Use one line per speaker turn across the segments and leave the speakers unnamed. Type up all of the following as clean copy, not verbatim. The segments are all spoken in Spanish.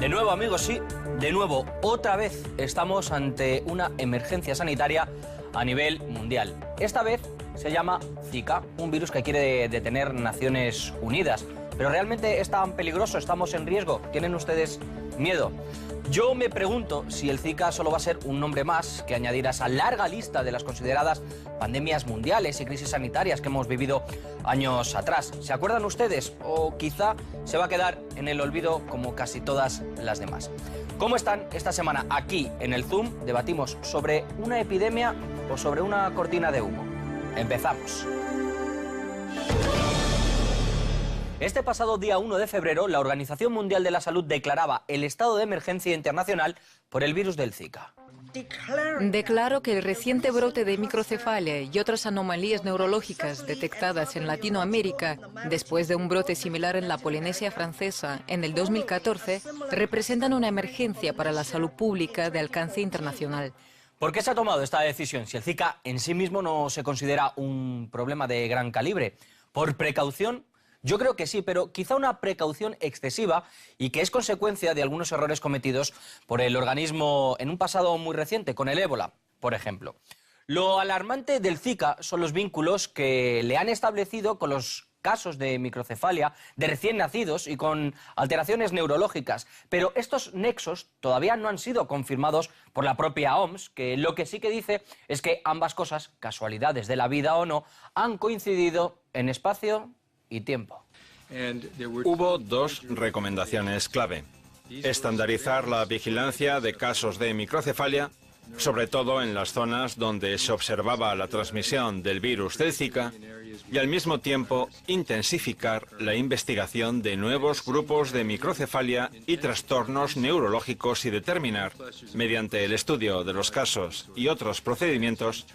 De nuevo, amigos, sí, de nuevo, otra vez estamos ante una emergencia sanitaria a nivel mundial. Esta vez se llama Zika, un virus que quiere detener Naciones Unidas. Pero ¿realmente es tan peligroso? ¿Estamos en riesgo? ¿Tienen ustedes miedo? Yo me pregunto si el Zika solo va a ser un nombre más que añadir a esa larga lista de las consideradas pandemias mundiales y crisis sanitarias que hemos vivido años atrás. ¿Se acuerdan ustedes? O quizá se va a quedar en el olvido como casi todas las demás. ¿Cómo están? Esta semana aquí en el Zoom debatimos sobre una epidemia o sobre una cortina de humo. Empezamos. Este pasado día 1 de febrero, la Organización Mundial de la Salud declaraba el estado de emergencia internacional por el virus del Zika.
Declaro que el reciente brote de microcefalia y otras anomalías neurológicas detectadas en Latinoamérica, después de un brote similar en la Polinesia Francesa en el 2014, representan una emergencia para la salud pública de alcance internacional.
¿Por qué se ha tomado esta decisión si el Zika en sí mismo no se considera un problema de gran calibre? ¿Por precaución? Yo creo que sí, pero quizá una precaución excesiva y que es consecuencia de algunos errores cometidos por el organismo en un pasado muy reciente, con el ébola, por ejemplo. Lo alarmante del Zika son los vínculos que le han establecido con los casos de microcefalia de recién nacidos y con alteraciones neurológicas. Pero estos nexos todavía no han sido confirmados por la propia OMS, que lo que sí que dice es que ambas cosas, casualidades de la vida o no, han coincidido en espacio y tiempo.
Hubo dos recomendaciones clave. Estandarizar la vigilancia de casos de microcefalia, sobre todo en las zonas donde se observaba la transmisión del virus del Zika, y al mismo tiempo intensificar la investigación de nuevos grupos de microcefalia y trastornos neurológicos y determinar, mediante el estudio de los casos y otros procedimientos,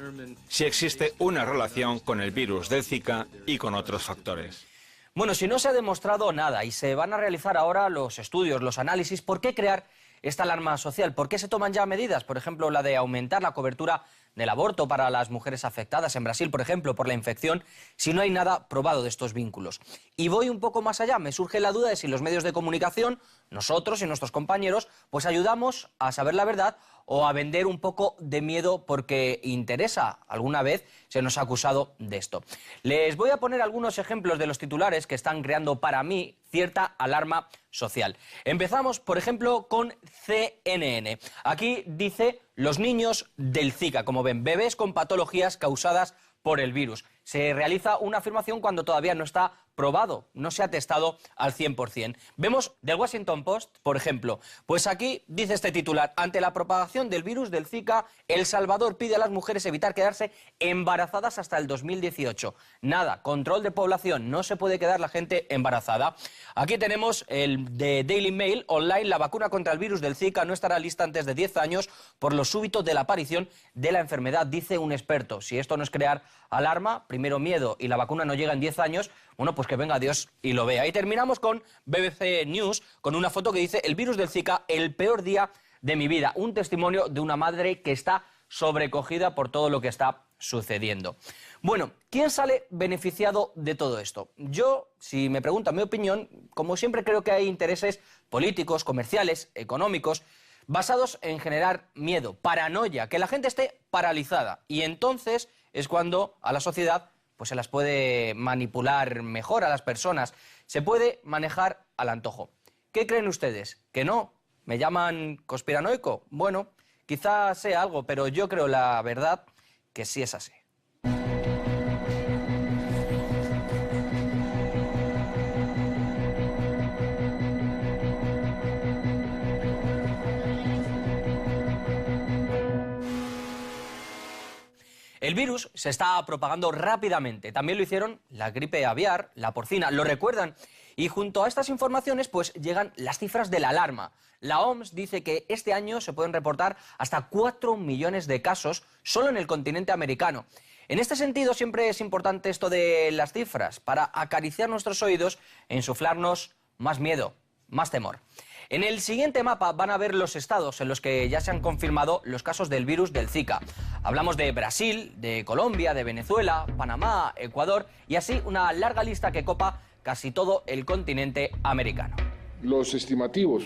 si existe una relación con el virus del Zika y con otros factores.
Bueno, si no se ha demostrado nada y se van a realizar ahora los estudios, los análisis, ¿por qué crear esta alarma social? ¿Por qué se toman ya medidas? Por ejemplo, la de aumentar la cobertura del aborto para las mujeres afectadas en Brasil, por ejemplo, por la infección, si no hay nada probado de estos vínculos. Y voy un poco más allá, me surge la duda de si los medios de comunicación, nosotros y nuestros compañeros, pues ayudamos a saber la verdad o a vender un poco de miedo porque interesa. Alguna vez se nos ha acusado de esto. Les voy a poner algunos ejemplos de los titulares que están creando para mí cierta alarma social. Empezamos, por ejemplo, con CNN. Aquí dice los niños del Zika, como ven, bebés con patologías causadas por el virus. Se realiza una afirmación cuando todavía no está probado, no se ha testado al 100%. Vemos del Washington Post, por ejemplo, pues aquí dice este titular: ante la propagación del virus del Zika, El Salvador pide a las mujeres evitar quedarse embarazadas hasta el 2018. Nada, control de población, no se puede quedar la gente embarazada. Aquí tenemos el de Daily Mail online: la vacuna contra el virus del Zika no estará lista antes de 10 años por lo súbito de la aparición de la enfermedad, dice un experto. Si esto no es crear alarma, primero miedo, y la vacuna no llega en 10 años, bueno, pues que venga Dios y lo vea. Y terminamos con BBC News, con una foto que dice: el virus del Zika, el peor día de mi vida. Un testimonio de una madre que está sobrecogida por todo lo que está sucediendo. Bueno, ¿quién sale beneficiado de todo esto? Yo, si me preguntan mi opinión, como siempre creo que hay intereses políticos, comerciales, económicos, basados en generar miedo, paranoia, que la gente esté paralizada. Y entonces es cuando a la sociedad pues se las puede manipular mejor, a las personas. Se puede manejar al antojo. ¿Qué creen ustedes? ¿Que no? ¿Me llaman conspiranoico? Bueno, quizás sea algo, pero yo creo la verdad que sí es así. El virus se está propagando rápidamente. También lo hicieron la gripe aviar, la porcina, ¿lo recuerdan? Y junto a estas informaciones pues llegan las cifras de la alarma. La OMS dice que este año se pueden reportar hasta 4 millones de casos solo en el continente americano. En este sentido siempre es importante esto de las cifras para acariciar nuestros oídos e insuflarnos más miedo, más temor. En el siguiente mapa van a ver los estados en los que ya se han confirmado los casos del virus del Zika. Hablamos de Brasil, de Colombia, de Venezuela, Panamá, Ecuador y así una larga lista que copa casi todo el continente americano.
Los estimativos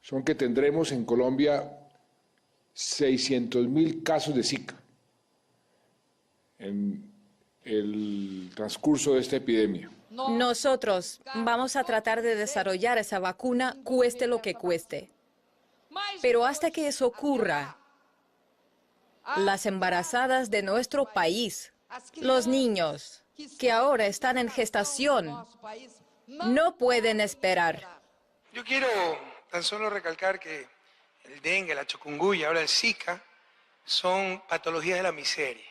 son que tendremos en Colombia 600.000 casos de Zika en el transcurso de esta epidemia.
Nosotros vamos a tratar de desarrollar esa vacuna, cueste lo que cueste. Pero hasta que eso ocurra, las embarazadas de nuestro país, los niños que ahora están en gestación, no pueden esperar.
Yo quiero tan solo recalcar que el dengue, la chikungunya, ahora el Zika, son patologías de la miseria.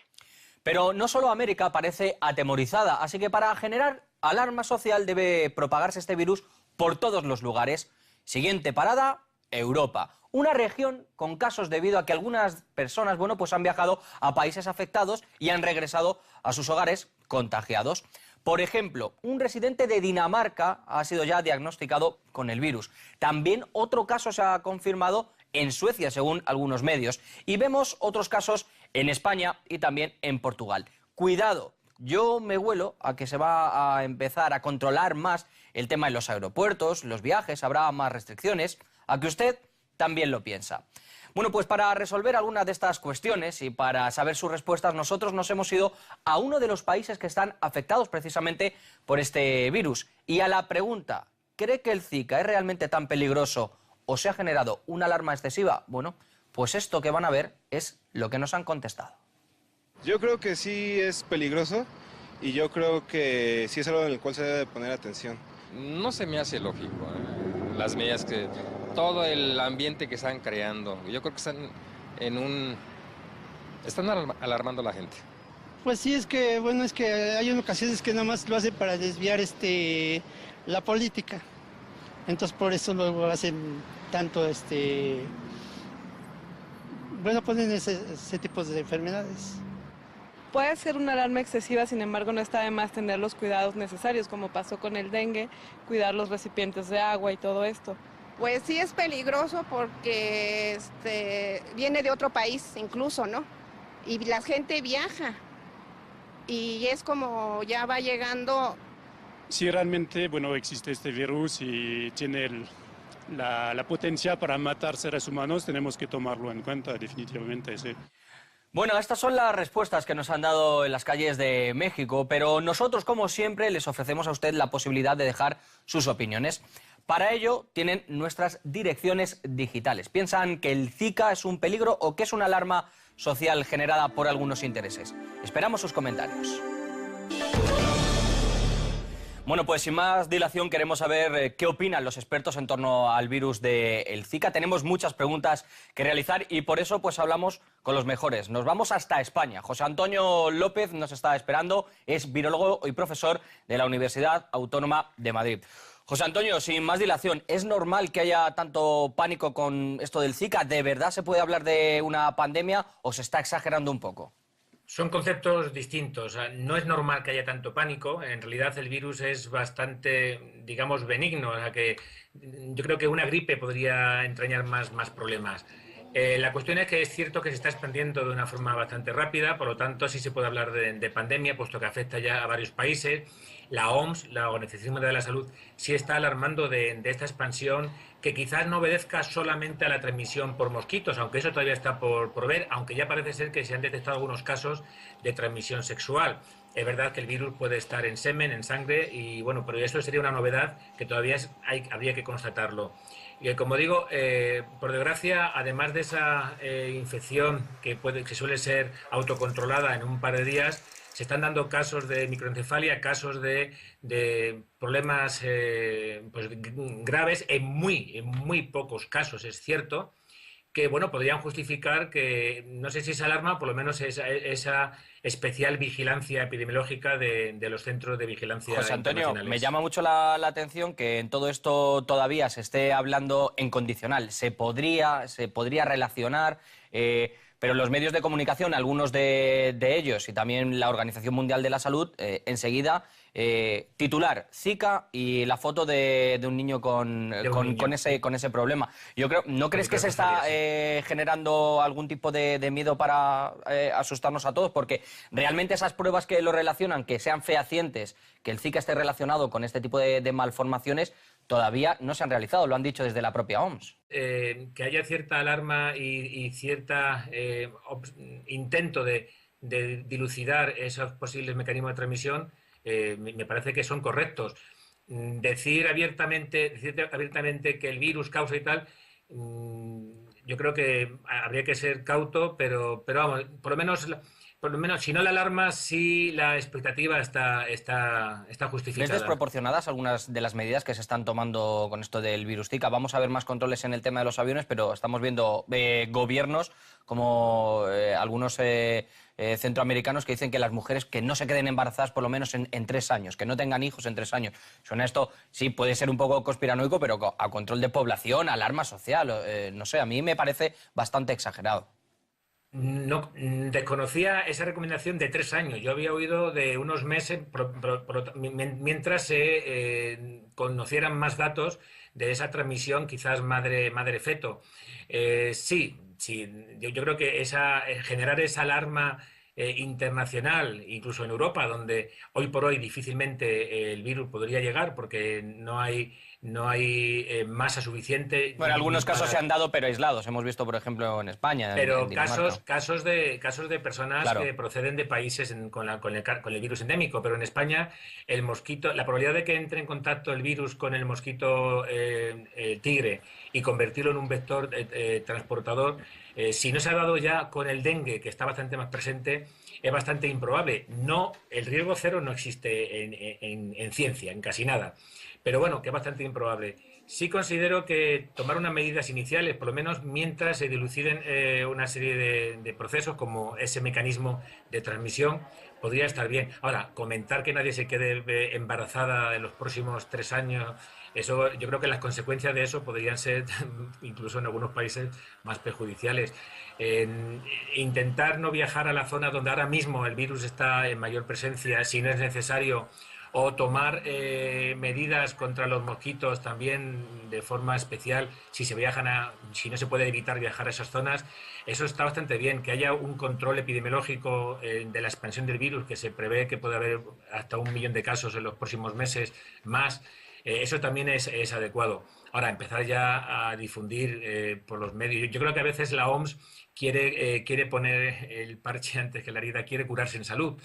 Pero no solo América parece atemorizada, así que para generar alarma social debe propagarse este virus por todos los lugares. Siguiente parada, Europa. Una región con casos debido a que algunas personas, bueno, pues han viajado a países afectados y han regresado a sus hogares contagiados. Por ejemplo, un residente de Dinamarca ha sido ya diagnosticado con el virus. También otro caso se ha confirmado en Suecia, según algunos medios. Y vemos otros casos en España y también en Portugal. Cuidado, yo me huelo a que se va a empezar a controlar más el tema en los aeropuertos, los viajes, habrá más restricciones. ¿A que usted también lo piensa? Bueno, pues para resolver algunas de estas cuestiones y para saber sus respuestas, nosotros nos hemos ido a uno de los países que están afectados precisamente por este virus. Y a la pregunta, ¿cree que el Zika es realmente tan peligroso o se ha generado una alarma excesiva? Bueno, pues esto que van a ver es lo que nos han contestado.
Yo creo que sí es peligroso y yo creo que sí es algo en el cual se debe poner atención.
No se me hace lógico las medidas que... todo el ambiente que están creando. Yo creo que están alarmando a la gente.
Pues sí, es que hay ocasiones que nada más lo hacen para desviar la política. Entonces por eso luego hacen tanto ponen ese tipo de enfermedades.
Puede ser una alarma excesiva, sin embargo no está de más tener los cuidados necesarios, como pasó con el dengue, cuidar los recipientes de agua y todo esto.
Pues sí es peligroso porque viene de otro país incluso, ¿no? Y la gente viaja y es como ya va llegando.
Si realmente, existe este virus y tiene la potencia para matar seres humanos, tenemos que tomarlo en cuenta, definitivamente, sí.
Bueno, estas son las respuestas que nos han dado en las calles de México, pero nosotros, como siempre, les ofrecemos a usted la posibilidad de dejar sus opiniones. Para ello, tienen nuestras direcciones digitales. ¿Piensan que el Zika es un peligro o que es una alarma social generada por algunos intereses? Esperamos sus comentarios. Bueno, pues sin más dilación queremos saber qué opinan los expertos en torno al virus del Zika. Tenemos muchas preguntas que realizar y por eso pues hablamos con los mejores. Nos vamos hasta España. José Antonio López nos está esperando, es virólogo y profesor de la Universidad Autónoma de Madrid. José Antonio, sin más dilación, ¿es normal que haya tanto pánico con esto del Zika? ¿De verdad se puede hablar de una pandemia o se está exagerando un poco?
Son conceptos distintos. No es normal que haya tanto pánico. En realidad el virus es bastante, digamos, benigno. O sea que yo creo que una gripe podría entrañar más problemas. La cuestión es que es cierto que se está expandiendo de una forma bastante rápida, por lo tanto sí se puede hablar de pandemia, puesto que afecta ya a varios países. La OMS, la Organización Mundial de la Salud, sí está alarmando de esta expansión que quizás no obedezca solamente a la transmisión por mosquitos, aunque eso todavía está por ver, aunque ya parece ser que se han detectado algunos casos de transmisión sexual. Es verdad que el virus puede estar en semen, en sangre, y bueno, pero eso sería una novedad que todavía habría que constatarlo. Y como digo, por desgracia, además de esa infección que suele ser autocontrolada en un par de días, se están dando casos de microencefalia, casos de problemas pues, graves en muy pocos casos, es cierto, que bueno, podrían justificar que, no sé si es alarma, por lo menos esa especial vigilancia epidemiológica de los centros de vigilancia
José Antonio,
internacionales.
me llama mucho la atención que en todo esto todavía se esté hablando en condicional. Se podría relacionar, pero los medios de comunicación, algunos de ellos y también la Organización Mundial de la Salud, enseguida titular Zika y la foto de un niño con ese problema. Yo creo, ¿no crees que se está generando algún tipo de miedo para asustarnos a todos? Porque realmente esas pruebas que lo relacionan, que sean fehacientes, que el Zika esté relacionado con este tipo de malformaciones, todavía no se han realizado, lo han dicho desde la propia OMS.
Que haya cierta alarma y cierta intento de dilucidar esos posibles mecanismos de transmisión, me parece que son correctos. Decir abiertamente que el virus causa y tal, yo creo que habría que ser cauto, pero vamos, por lo menos, si no la alarma, sí la expectativa está justificada.
¿Ves desproporcionadas algunas de las medidas que se están tomando con esto del virus Zika? Vamos a ver más controles en el tema de los aviones, pero estamos viendo gobiernos como algunos centroamericanos que dicen que las mujeres que no se queden embarazadas por lo menos en 3 años, que no tengan hijos en 3 años. Suena esto, sí, puede ser un poco conspiranoico, pero a control de población, alarma social, no sé, a mí me parece bastante exagerado.
No, desconocía esa recomendación de 3 años. Yo había oído de unos meses, mientras se conocieran más datos de esa transmisión, quizás madre-feto. Sí, yo creo que generar esa alarma internacional, incluso en Europa, donde hoy por hoy difícilmente el virus podría llegar porque no hay masa suficiente.
Bueno, algunos casos se han dado, pero aislados. Hemos visto, por ejemplo, en España.
Pero
en
casos de personas
claro,
que proceden de países con el virus endémico. Pero en España, el mosquito, la probabilidad de que entre en contacto el virus con el mosquito tigre y convertirlo en un vector transportador, si no se ha dado ya con el dengue, que está bastante más presente, es bastante improbable. No, el riesgo cero no existe en ciencia, en casi nada. Pero bueno, que es bastante improbable. Sí considero que tomar unas medidas iniciales, por lo menos mientras se diluciden una serie de procesos como ese mecanismo de transmisión, podría estar bien. Ahora, comentar que nadie se quede embarazada en los próximos 3 años, eso, yo creo que las consecuencias de eso podrían ser, incluso en algunos países, más perjudiciales. Intentar no viajar a la zona donde ahora mismo el virus está en mayor presencia, si no es necesario, o tomar medidas contra los mosquitos también de forma especial si no se puede evitar viajar a esas zonas. Eso está bastante bien, que haya un control epidemiológico de la expansión del virus, que se prevé que puede haber hasta 1 millón de casos en los próximos meses más. Eso también es adecuado. Ahora, empezar ya a difundir por los medios. Yo creo que a veces la OMS quiere poner el parche antes que la herida, quiere curarse en salud.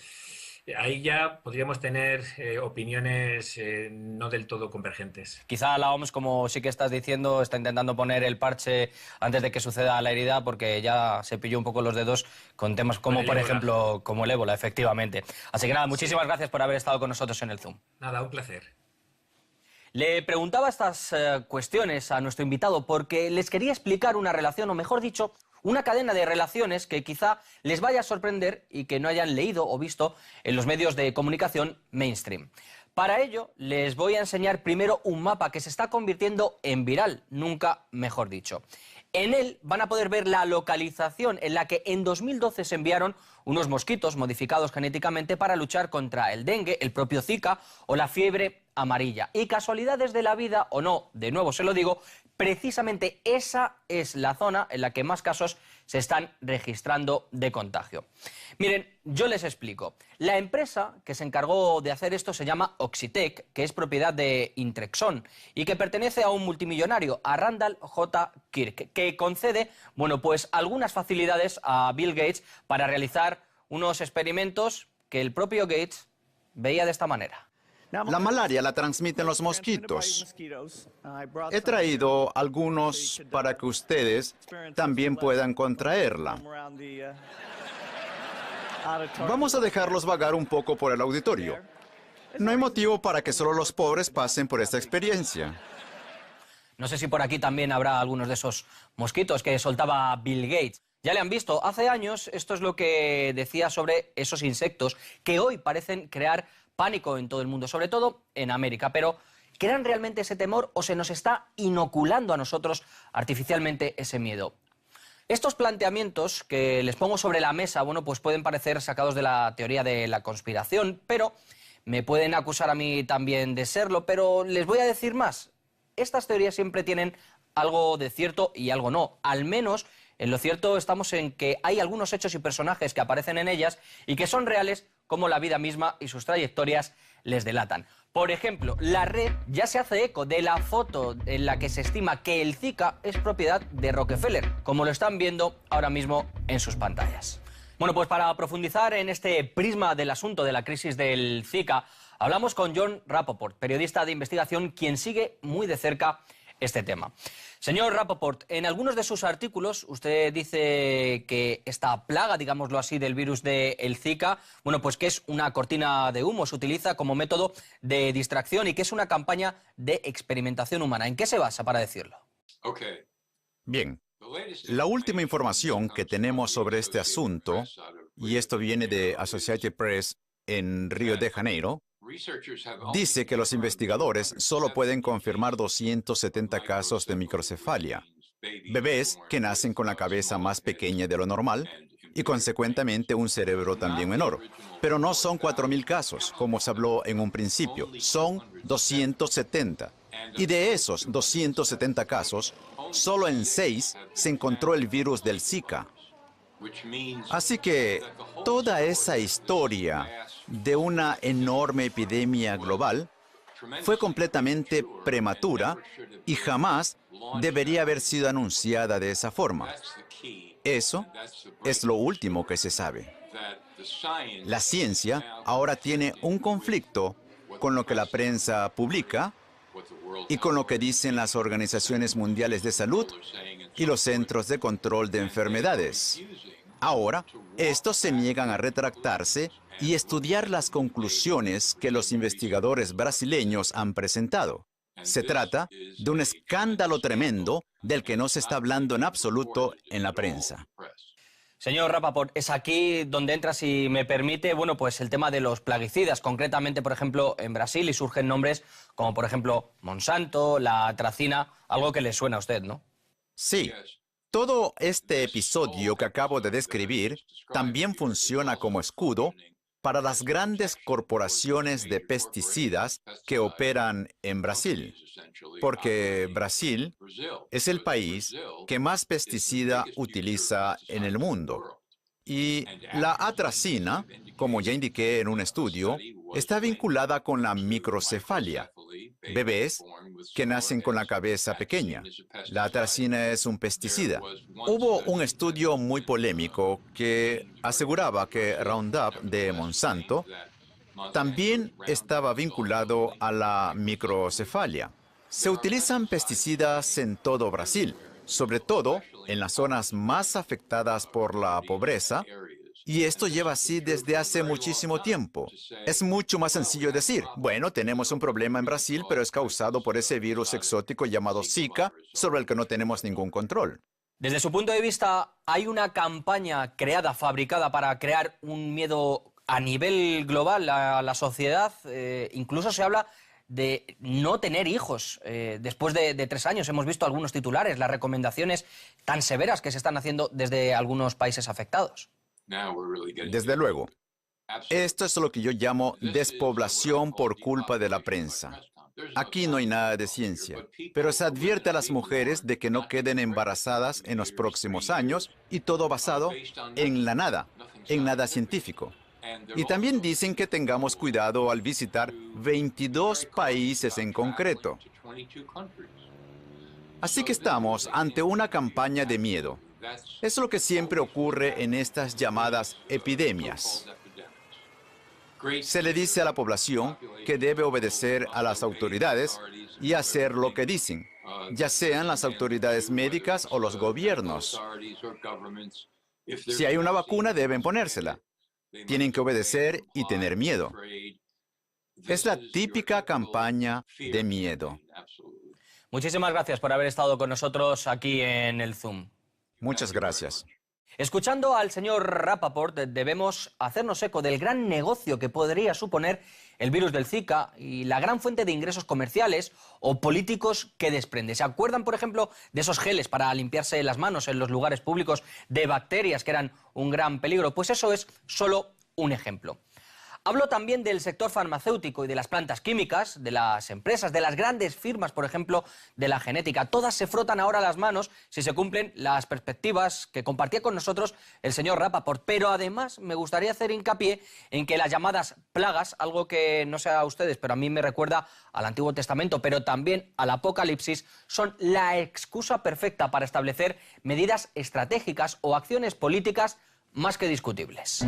Ahí ya podríamos tener opiniones no del todo convergentes.
Quizá la OMS, como sí que estás diciendo, está intentando poner el parche antes de que suceda la herida, porque ya se pilló un poco los dedos con temas como, por ejemplo, como el ébola, efectivamente. Así que nada, muchísimas gracias por haber estado con nosotros en el Zoom.
Nada, un placer.
Le preguntaba estas cuestiones a nuestro invitado porque les quería explicar una relación, o mejor dicho, una cadena de relaciones que quizá les vaya a sorprender y que no hayan leído o visto en los medios de comunicación mainstream. Para ello, les voy a enseñar primero un mapa que se está convirtiendo en viral, nunca mejor dicho. En él van a poder ver la localización en la que en 2012 se enviaron unos mosquitos modificados genéticamente para luchar contra el dengue, el propio Zika o la fiebre amarilla. Y casualidades de la vida o no, de nuevo se lo digo, precisamente esa es la zona en la que más casos se están registrando de contagio. Miren, yo les explico. La empresa que se encargó de hacer esto se llama Oxitec, que es propiedad de Intrexon y que pertenece a un multimillonario, a Randall J. Kirk, que concede, bueno, pues algunas facilidades a Bill Gates para realizar unos experimentos que el propio Gates veía de esta manera.
La malaria la transmiten los mosquitos. He traído algunos para que ustedes también puedan contraerla. Vamos a dejarlos vagar un poco por el auditorio. No hay motivo para que solo los pobres pasen por esta experiencia.
No sé si por aquí también habrá algunos de esos mosquitos que soltaba Bill Gates. Ya le han visto, hace años esto es lo que decía sobre esos insectos que hoy parecen crear pánico en todo el mundo, sobre todo en América. Pero, ¿crean realmente ese temor o se nos está inoculando a nosotros artificialmente ese miedo? Estos planteamientos que les pongo sobre la mesa, bueno, pues pueden parecer sacados de la teoría de la conspiración, pero me pueden acusar a mí también de serlo, pero les voy a decir más. Estas teorías siempre tienen algo de cierto y algo no. Al menos en lo cierto estamos en que hay algunos hechos y personajes que aparecen en ellas y que son reales, como la vida misma y sus trayectorias les delatan. Por ejemplo, la red ya se hace eco de la foto en la que se estima que el Zika es propiedad de Rockefeller, como lo están viendo ahora mismo en sus pantallas. Bueno, pues para profundizar en este prisma del asunto de la crisis del Zika, hablamos con Jon Rapoport, periodista de investigación, quien sigue muy de cerca este tema. Señor Rapoport, en algunos de sus artículos usted dice que esta plaga, digámoslo así, del virus del Zika, bueno, pues que es una cortina de humo, se utiliza como método de distracción y que es una campaña de experimentación humana. ¿En qué se basa para decirlo?
Bien, la última información que tenemos sobre este asunto, y esto viene de Associated Press en Río de Janeiro, dice que los investigadores solo pueden confirmar 270 casos de microcefalia, bebés que nacen con la cabeza más pequeña de lo normal y consecuentemente un cerebro también menor. Pero no son 4.000 casos, como se habló en un principio, son 270. Y de esos 270 casos, solo en 6 se encontró el virus del Zika. Así que toda esa historia de una enorme epidemia global fue completamente prematura y jamás debería haber sido anunciada de esa forma. Eso es lo último que se sabe. La ciencia ahora tiene un conflicto con lo que la prensa publica y con lo que dicen las organizaciones mundiales de salud y los centros de control de enfermedades. Ahora, estos se niegan a retractarse y estudiar las conclusiones que los investigadores brasileños han presentado. Se trata de un escándalo tremendo del que no se está hablando en absoluto en la prensa.
Señor Rapoport, es aquí donde entra, si me permite, bueno, pues el tema de los plaguicidas, concretamente, por ejemplo, en Brasil, y surgen nombres como, por ejemplo, Monsanto, la atracina, algo que le suena a usted, ¿no?
Sí. Todo este episodio que acabo de describir también funciona como escudo para las grandes corporaciones de pesticidas que operan en Brasil, porque Brasil es el país que más pesticida utiliza en el mundo. Y la atracina, como ya indiqué en un estudio, está vinculada con la microcefalia, bebés que nacen con la cabeza pequeña. La atracina es un pesticida. Hubo un estudio muy polémico que aseguraba que Roundup de Monsanto también estaba vinculado a la microcefalia. Se utilizan pesticidas en todo Brasil, sobre todo en las zonas más afectadas por la pobreza, y esto lleva así desde hace muchísimo tiempo. Es mucho más sencillo decir, bueno, tenemos un problema en Brasil, pero es causado por ese virus exótico llamado Zika, sobre el que no tenemos ningún control.
Desde su punto de vista, ¿hay una campaña creada, fabricada para crear un miedo a nivel global a la sociedad? Incluso se habla de no tener hijos. Después de 3 años hemos visto algunos titulares, las recomendaciones tan severas que se están haciendo desde algunos países afectados.
Desde luego. Esto es lo que yo llamo despoblación por culpa de la prensa. Aquí no hay nada de ciencia, pero se advierte a las mujeres de que no queden embarazadas en los próximos años y todo basado en la nada, en nada científico. Y también dicen que tengamos cuidado al visitar 22 países en concreto. Así que estamos ante una campaña de miedo. Es lo que siempre ocurre en estas llamadas epidemias. Se le dice a la población que debe obedecer a las autoridades y hacer lo que dicen, ya sean las autoridades médicas o los gobiernos. Si hay una vacuna, deben ponérsela. Tienen que obedecer y tener miedo. Es la típica campaña de miedo.
Muchísimas gracias por haber estado con nosotros aquí en el Zoom.
Muchas gracias.
Escuchando al señor Rapoport, debemos hacernos eco del gran negocio que podría suponer el virus del Zika y la gran fuente de ingresos comerciales o políticos que desprende. ¿Se acuerdan, por ejemplo, de esos geles para limpiarse las manos en los lugares públicos de bacterias que eran un gran peligro? Pues eso es solo un ejemplo. Hablo también del sector farmacéutico y de las plantas químicas, de las empresas, de las grandes firmas, por ejemplo, de la genética. Todas se frotan ahora las manos si se cumplen las perspectivas que compartía con nosotros el señor Rapaport. Pero además me gustaría hacer hincapié en que las llamadas plagas, algo que no sé a ustedes, pero a mí me recuerda al Antiguo Testamento, pero también al Apocalipsis, son la excusa perfecta para establecer medidas estratégicas o acciones políticas más que discutibles.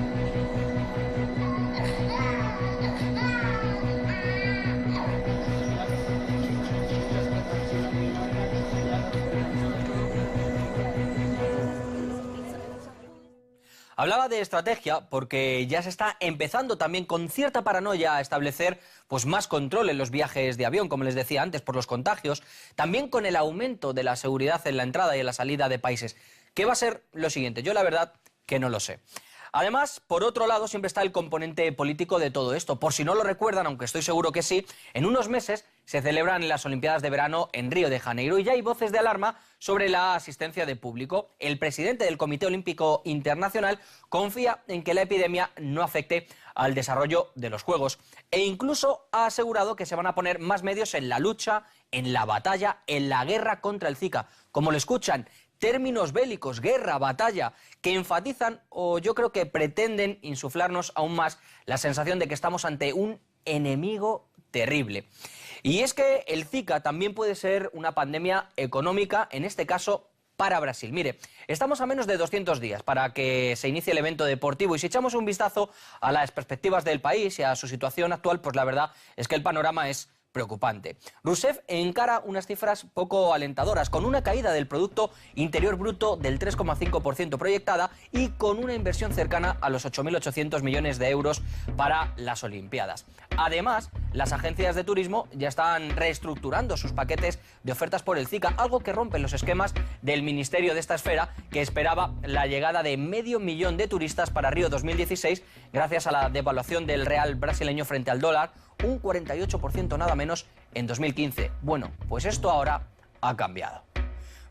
Hablaba de estrategia porque ya se está empezando también con cierta paranoia a establecer más control en los viajes de avión, como les decía antes, por los contagios, también con el aumento de la seguridad en la entrada y en la salida de países. ¿Qué va a ser lo siguiente? Yo la verdad que no lo sé. Además, por otro lado, siempre está el componente político de todo esto. Por si no lo recuerdan, aunque estoy seguro que sí, en unos meses se celebran las Olimpiadas de Verano en Río de Janeiro y ya hay voces de alarma sobre la asistencia de público. El presidente del Comité Olímpico Internacional confía en que la epidemia no afecte al desarrollo de los Juegos e incluso ha asegurado que se van a poner más medios en la lucha, en la batalla, en la guerra contra el Zika. Como lo escuchan, términos bélicos, guerra, batalla, que enfatizan o yo creo que pretenden insuflarnos aún más la sensación de que estamos ante un enemigo terrible. Y es que el Zika también puede ser una pandemia económica, en este caso para Brasil. Mire, estamos a menos de 200 días para que se inicie el evento deportivo y si echamos un vistazo a las perspectivas del país y a su situación actual, pues la verdad es que el panorama es preocupante. Rousseff encara unas cifras poco alentadoras, con una caída del Producto Interior Bruto del 3,5% proyectada y con una inversión cercana a los 8.800 millones de euros para las Olimpiadas. Además, las agencias de turismo ya están reestructurando sus paquetes de ofertas por el Zika, algo que rompe los esquemas del ministerio de esta esfera, que esperaba la llegada de 500.000 de turistas para Río 2016, gracias a la devaluación del real brasileño frente al dólar, un 48% nada menos en 2015. Bueno, pues esto ahora ha cambiado.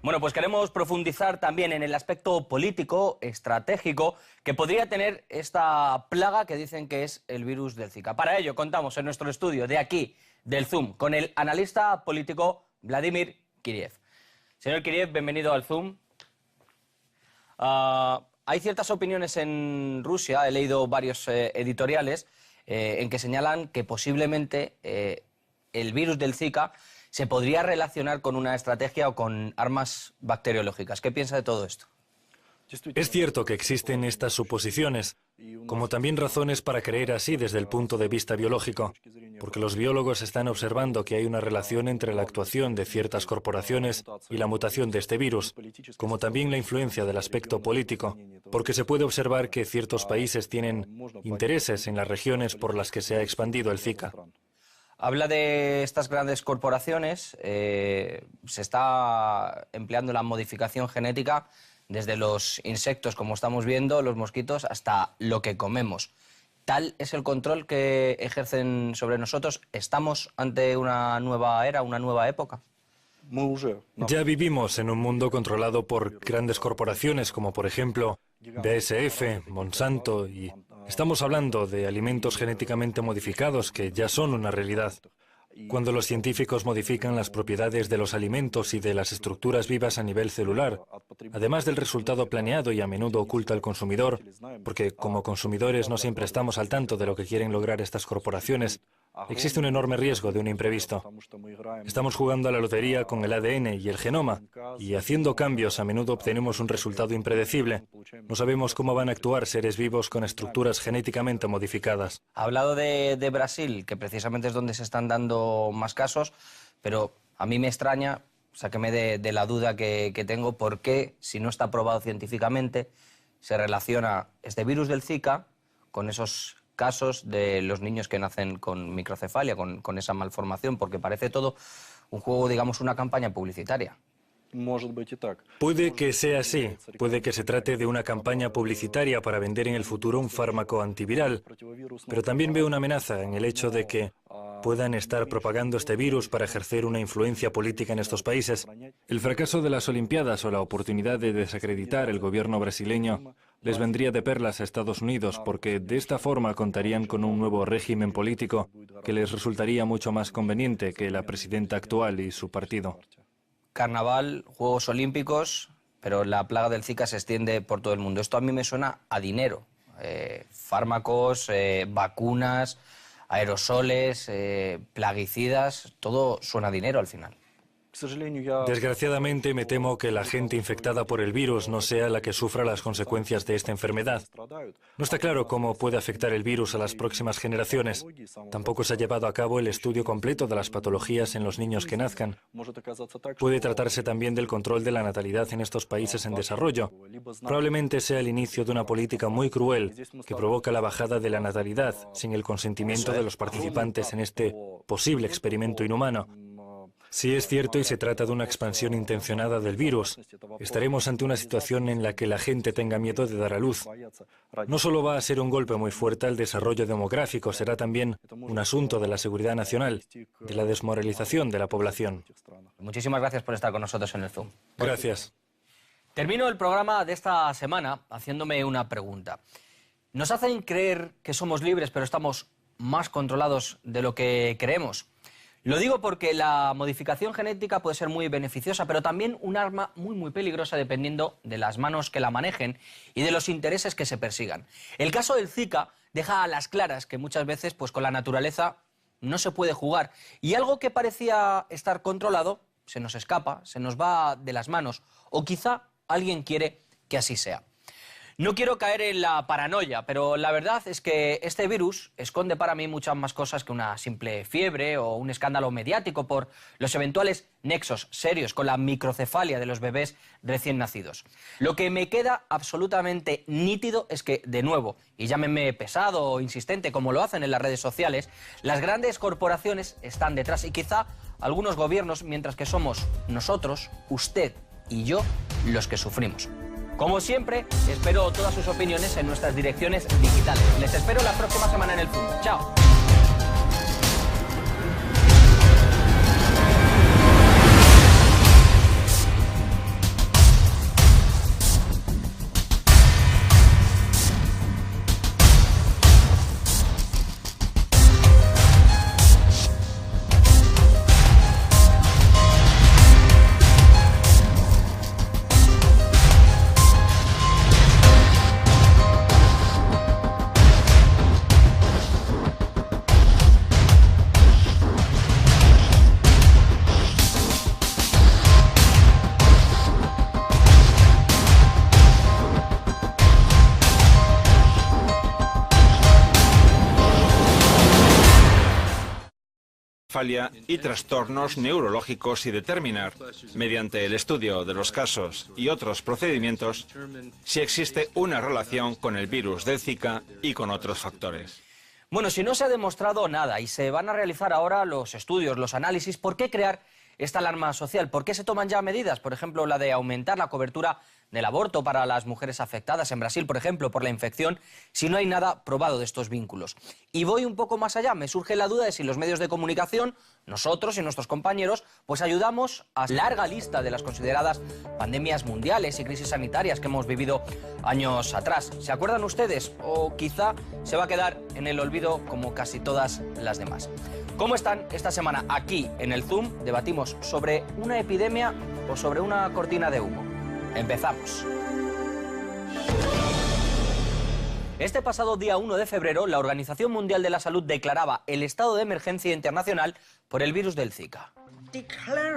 Bueno, pues queremos profundizar también en el aspecto político, estratégico, que podría tener esta plaga que dicen que es el virus del Zika. Para ello contamos en nuestro estudio de aquí, del Zoom, con el analista político Vladimir Kiriev. Señor Kiriev, bienvenido al Zoom. Hay ciertas opiniones en Rusia, he leído varios editoriales, en que señalan que posiblemente el virus del Zika se podría relacionar con una estrategia o con armas bacteriológicas. ¿Qué piensa de todo esto?
Es cierto que existen estas suposiciones, como también razones para creer así desde el punto de vista biológico, porque los biólogos están observando que hay una relación entre la actuación de ciertas corporaciones y la mutación de este virus, como también la influencia del aspecto político, porque se puede observar que ciertos países tienen intereses en las regiones por las que se ha expandido el Zika.
Habla de estas grandes corporaciones, se está empleando la modificación genética desde los insectos, como estamos viendo, los mosquitos, hasta lo que comemos. ¿Tal es el control que ejercen sobre nosotros? ¿Estamos ante una nueva era, una nueva época?
Ya vivimos en un mundo controlado por grandes corporaciones como, por ejemplo, BASF, Monsanto, y estamos hablando de alimentos genéticamente modificados que ya son una realidad. Cuando los científicos modifican las propiedades de los alimentos y de las estructuras vivas a nivel celular, además del resultado planeado y a menudo oculto al consumidor, porque como consumidores no siempre estamos al tanto de lo que quieren lograr estas corporaciones, existe un enorme riesgo de un imprevisto. Estamos jugando a la lotería con el ADN y el genoma, y haciendo cambios a menudo obtenemos un resultado impredecible. No sabemos cómo van a actuar seres vivos con estructuras genéticamente modificadas.
Ha hablado de Brasil, que precisamente es donde se están dando más casos, pero a mí me extraña, sáqueme de la duda que tengo, por qué, si no está probado científicamente, se relaciona este virus del Zika con esos casos de los niños que nacen con microcefalia, con esa malformación, porque parece todo un juego, digamos, una campaña publicitaria.
Puede que sea así, puede que se trate de una campaña publicitaria para vender en el futuro un fármaco antiviral, pero también veo una amenaza en el hecho de que puedan estar propagando este virus para ejercer una influencia política en estos países. El fracaso de las Olimpiadas o la oportunidad de desacreditar el gobierno brasileño les vendría de perlas a Estados Unidos, porque de esta forma contarían con un nuevo régimen político que les resultaría mucho más conveniente que la presidenta actual y su partido.
Carnaval, Juegos Olímpicos, pero la plaga del Zika se extiende por todo el mundo. Esto a mí me suena a dinero. Fármacos, vacunas, aerosoles, plaguicidas, todo suena a dinero al final.
Desgraciadamente, me temo que la gente infectada por el virus no sea la que sufra las consecuencias de esta enfermedad. No está claro cómo puede afectar el virus a las próximas generaciones. Tampoco se ha llevado a cabo el estudio completo de las patologías en los niños que nazcan. Puede tratarse también del control de la natalidad en estos países en desarrollo. Probablemente sea el inicio de una política muy cruel que provoca la bajada de la natalidad sin el consentimiento de los participantes en este posible experimento inhumano. Si es cierto y se trata de una expansión intencionada del virus, estaremos ante una situación en la que la gente tenga miedo de dar a luz. No solo va a ser un golpe muy fuerte al desarrollo demográfico, será también un asunto de la seguridad nacional, de la desmoralización de la población.
Muchísimas gracias por estar con nosotros en el Zoom.
Gracias.
Termino el programa de esta semana haciéndome una pregunta. ¿Nos hacen creer que somos libres pero estamos más controlados de lo que creemos? Lo digo porque la modificación genética puede ser muy beneficiosa, pero también un arma muy peligrosa dependiendo de las manos que la manejen y de los intereses que se persigan. El caso del Zika deja a las claras que muchas veces pues, con la naturaleza no se puede jugar y algo que parecía estar controlado se nos escapa, se nos va de las manos o quizá alguien quiere que así sea. No quiero caer en la paranoia, pero la verdad es que este virus esconde para mí muchas más cosas que una simple fiebre o un escándalo mediático por los eventuales nexos serios con la microcefalia de los bebés recién nacidos. Lo que me queda absolutamente nítido es que, de nuevo, y llámenme pesado o insistente como lo hacen en las redes sociales, las grandes corporaciones están detrás y quizá algunos gobiernos, mientras que somos nosotros, usted y yo, los que sufrimos. Como siempre, espero todas sus opiniones en nuestras direcciones digitales. Les espero la próxima semana en el Zoom. ¡Chao!
y trastornos neurológicos y determinar, mediante el estudio de los casos y otros procedimientos, si existe una relación con el virus del Zika y con otros factores.
Bueno, si no se ha demostrado nada y se van a realizar ahora los estudios, los análisis, ¿por qué crear esta alarma social? ¿Por qué se toman ya medidas? Por ejemplo, la de aumentar la cobertura del aborto para las mujeres afectadas en Brasil, por ejemplo, por la infección, si no hay nada probado de estos vínculos. Y voy un poco más allá, me surge la duda de si los medios de comunicación, nosotros y nuestros compañeros, pues ayudamos a la larga lista de las consideradas pandemias mundiales y crisis sanitarias que hemos vivido años atrás. ¿Se acuerdan ustedes? O quizá se va a quedar en el olvido como casi todas las demás. ¿Cómo están? Esta semana aquí en el Zoom debatimos sobre una epidemia o sobre una cortina de humo. Empezamos. Este pasado día 1 de febrero, la Organización Mundial de la Salud declaraba el estado de emergencia internacional por el virus del Zika.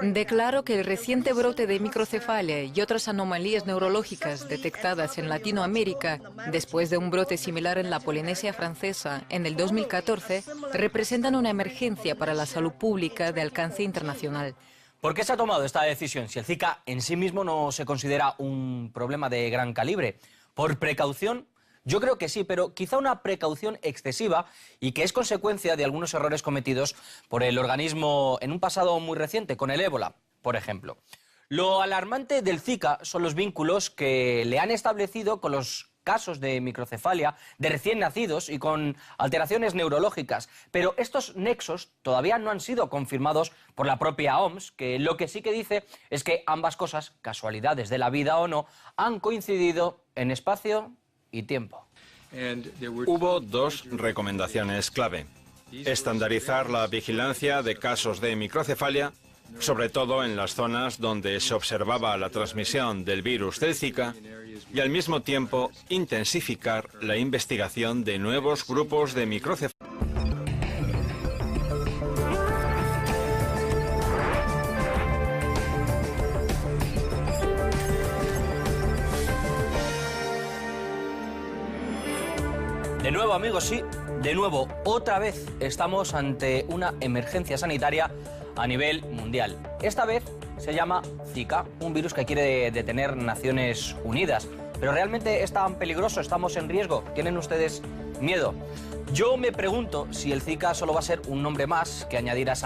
Declaró que el reciente brote de microcefalia y otras anomalías neurológicas detectadas en Latinoamérica, después de un brote similar en la Polinesia Francesa en el 2014, representan una emergencia para la salud pública de alcance internacional.
¿Por qué se ha tomado esta decisión si el Zika en sí mismo no se considera un problema de gran calibre? ¿Por precaución? Yo creo que sí, pero quizá una precaución excesiva y que es consecuencia de algunos errores cometidos por el organismo en un pasado muy reciente, con el ébola, por ejemplo. Lo alarmante del Zika son los vínculos que le han establecido con los casos de microcefalia de recién nacidos y con alteraciones neurológicas. Pero estos nexos todavía no han sido confirmados por la propia OMS, que lo que sí que dice es que ambas cosas, casualidades de la vida o no, han coincidido en espacio y tiempo.
Hubo 2 recomendaciones clave. Estandarizar la vigilancia de casos de microcefalia, sobre todo en las zonas donde se observaba la transmisión del virus del Zika, y al mismo tiempo intensificar la investigación de nuevos grupos de microcefalia.
De nuevo, amigos, sí, de nuevo, otra vez estamos ante una emergencia sanitaria a nivel mundial. Esta vez se llama Zika, un virus que quiere detener Naciones Unidas. Pero realmente es tan peligroso, estamos en riesgo. ¿Tienen ustedes miedo? Yo me pregunto si el Zika solo va a ser un nombre más que añadir a esa